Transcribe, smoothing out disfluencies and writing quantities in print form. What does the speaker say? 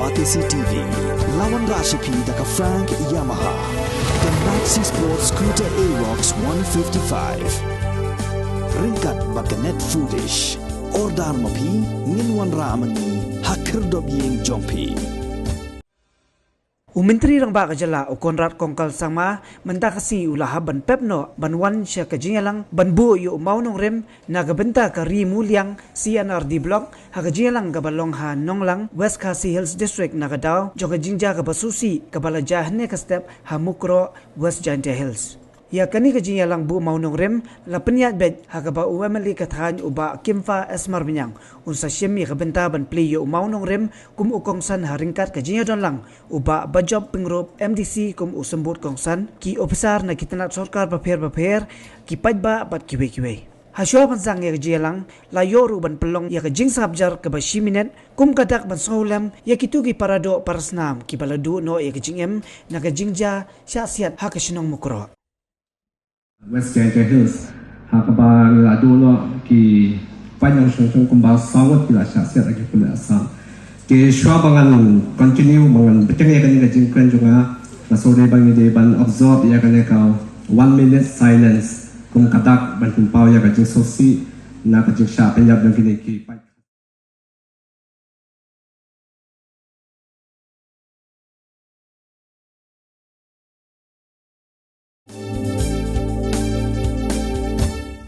Batisi TV, lawan Rashipi daka Frank Yamaha, dan Maxi Sports Scooter Aerox 155. Ringkat bakanet foodish, ordar mapi, nginwan ramani, hakir dobyeng jompi. Menteri rang ba kajala o Konrad Kongkal Sangma mentakasi ulah ban pepno banwan sya kajingalang banbu yu maunong rem nagabenta ka rimu liang CNRD block hagajingalang gabalong ha nonglang West Khasi Hills District nagadaw joga jingja ka basusi kabala jahne ka step ha mukro West Giant Hills. Ya kani kajingalang bu maunong rem la penyat bed hagaba uemeli kathan uba kimfa esmar binyang unsa syemi kabenta ban play yu maunong rem kum ukongsan haringkat kajingadon lang uba bajob pengrop MDC kum usembut kongsan ki officer na kitanak sarkar baper ki pajba bat kiwe Hasyo pansang ya kajialang layoru ban pelong ya kajing sabjar ke basiminet kum kadak ban solam ya kitugi parado parasnam ki baladu no ya kajingem na kajingja syasiat ha kasinong mukro. West Giant Hills hakaba ladu lo ki panjang sung kumbal sawat bila syasiat lagi pula asam ki syua bangan continue bangan beteng ya kan kajingkan juga nasore bangi de ban absorb ya kan kau 1 minute silence kum kadak ban kumpau ya kajing sosi na kajing sya penyab dan kini ki